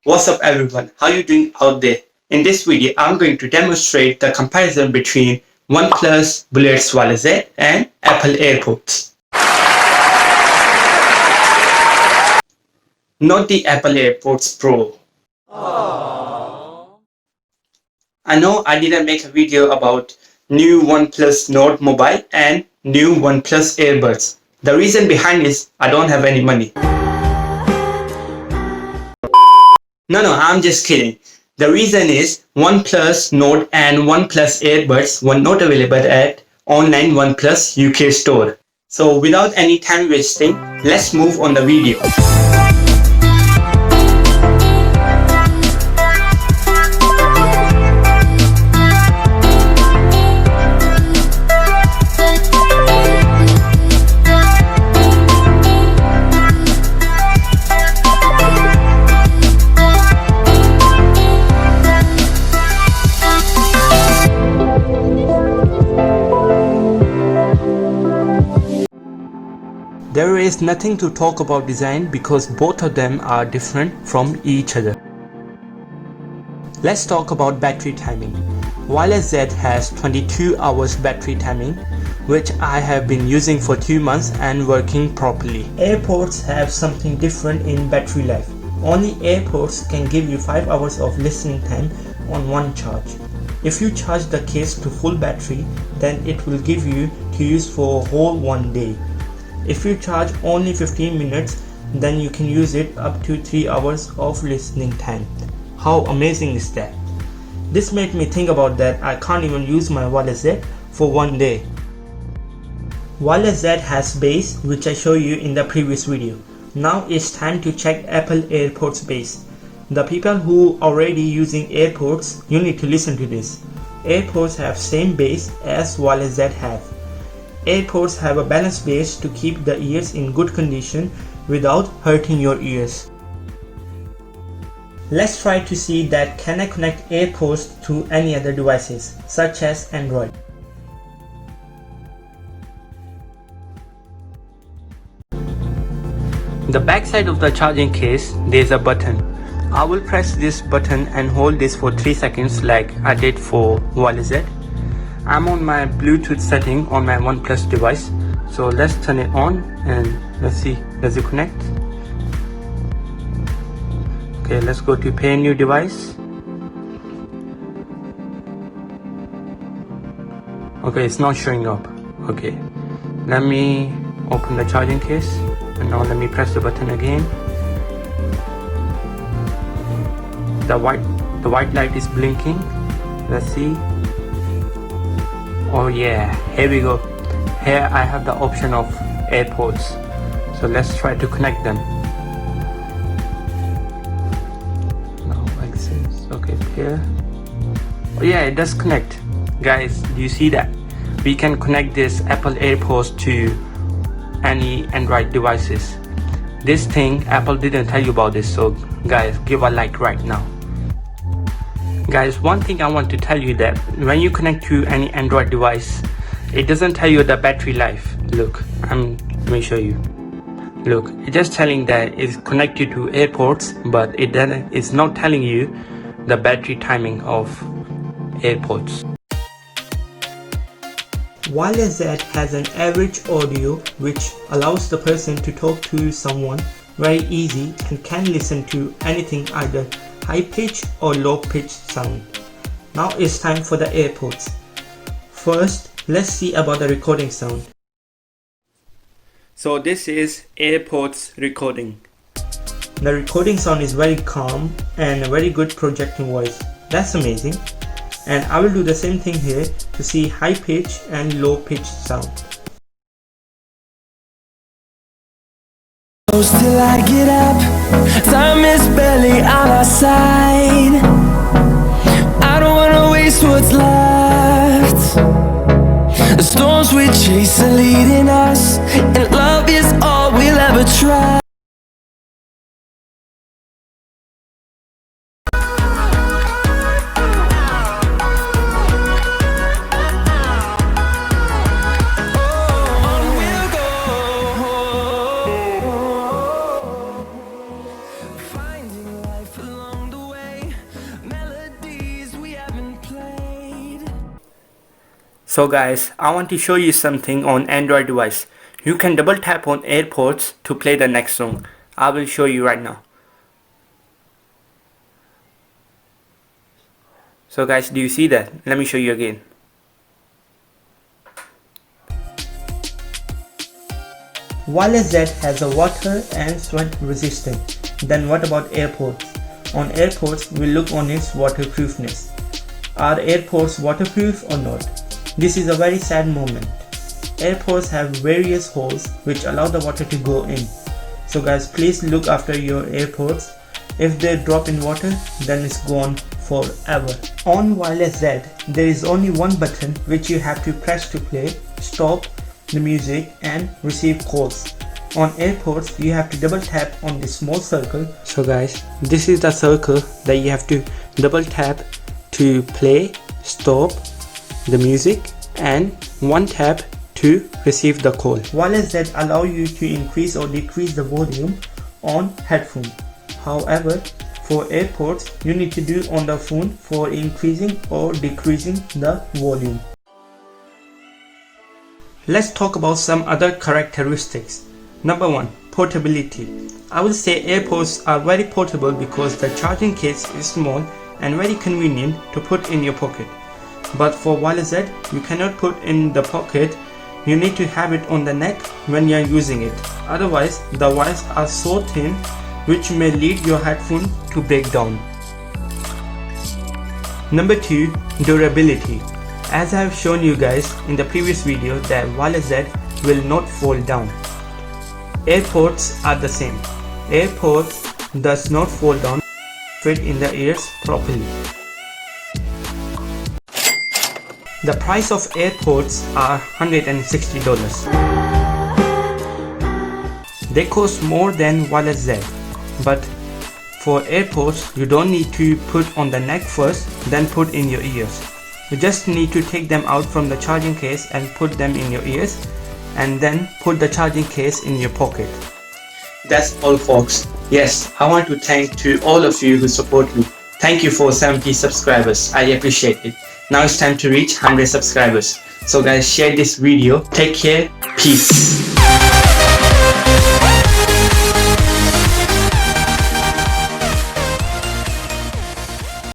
What's up everyone, how you doing out there? In this video, I'm going to demonstrate the comparison between OnePlus Bullets Wireless Z and Apple AirPods. Not the Apple AirPods Pro. I know I didn't make a video about new OnePlus Nord Mobile and new OnePlus AirPods. The reason behind is I don't have any money. No, I'm just kidding. The reason is OnePlus Nord and OnePlus AirPods were not available at online OnePlus UK store. So without any time wasting, let's move on the video. There is nothing to talk about design because both of them are different from each other. Let's talk about battery timing. Wireless Z has 22 hours battery timing, which I have been using for 2 months and working properly. AirPods have something different in battery life. Only AirPods can give you 5 hours of listening time on one charge. If you charge the case to full battery, then it will give you to use for a whole one day. If you charge only 15 minutes, then you can use it up to 3 hours of listening time. How amazing is that? This made me think about that I can't even use my Wireless Z for one day. Wireless Z has bass, which I showed you in the previous video. Now it's time to check Apple AirPods bass. The people who are already using AirPods, you need to listen to this. AirPods have same bass as Wireless Z have. AirPods have a balanced bass to keep the ears in good condition without hurting your ears. Let's try to see that can I connect AirPods to any other devices such as Android. The back side of the charging case, there is a button. I will press this button and hold this for 3 seconds like I did for Wireless Z. I'm on my Bluetooth setting on my OnePlus device, so let's turn it on and let's see, does it connect? Okay, let's go to pair new device. Okay, it's not showing up. Okay, let me open the charging case and now let me press the button again. The white light is blinking. Let's see. Oh yeah, here we go. Here I have the option of AirPods, so let's try to connect them. Now like this. Okay, here. Oh yeah, it does connect. Guys, do you see that? We can connect this Apple AirPods to any Android devices. This thing Apple didn't tell you about this, so guys, give a like right now. Guys, one thing I want to tell you that when you connect to any Android device, it doesn't tell you the battery life. Look, let me show you. Look, it's just telling that it's connected to AirPods, but it's not telling you the battery timing of AirPods. Wireless Z has an average audio which allows the person to talk to someone very easy and can listen to anything, either high pitch or low pitch sound. Now it's time for the AirPods. First, let's see about the recording sound. So this is AirPods recording. The recording sound is very calm and a very good projecting voice. That's amazing. And I will do the same thing here to see high pitch and low pitch sound. Till I get up, time is barely on our side. I don't wanna waste what's left. The storms we chase are leading us, and love is all we'll ever try. Finding life along So guys, I want to show you something on Android device. You can double tap on AirPods to play the next song. I will show you right now. So guys, do you see that? Let me show you again. Wireless Z has a water and sweat resistant. Then what about AirPods? On AirPods, we'll look on its waterproofness. Are AirPods waterproof or not? This is a very sad moment. AirPods have various holes which allow the water to go in. So guys, please look after your AirPods. If they drop in water, then it's gone forever. On Wireless Z, there is only one button which you have to press to play, stop the music and receive calls. On AirPods, you have to double tap on the small circle. So guys, this is the circle that you have to double tap to play, stop the music, and one tap to receive the call. Wireless Z allow you to increase or decrease the volume on headphone. However, for AirPods, you need to do on the phone for increasing or decreasing the volume. Let's talk about some other characteristics. Number 1, portability. I will say AirPods are very portable because the charging case is small and very convenient to put in your pocket. But for Wireless Z, you cannot put in the pocket. You need to have it on the neck when you are using it. Otherwise, the wires are so thin which may lead your headphone to break down. Number 2, durability. As I have shown you guys in the previous video that Wireless Z will not fall down. AirPods are the same. AirPods does not fall down, fit in the ears properly. The price of AirPods are $160. They cost more than Wireless Z, but for AirPods you don't need to put on the neck first, then put in your ears. You just need to take them out from the charging case and put them in your ears, and then put the charging case in your pocket. That's all folks. Yes, I want to thank to all of you who support me. Thank you for 70 subscribers. I appreciate it. Now it's time to reach 100 subscribers. So guys, share this video. Take care. Peace.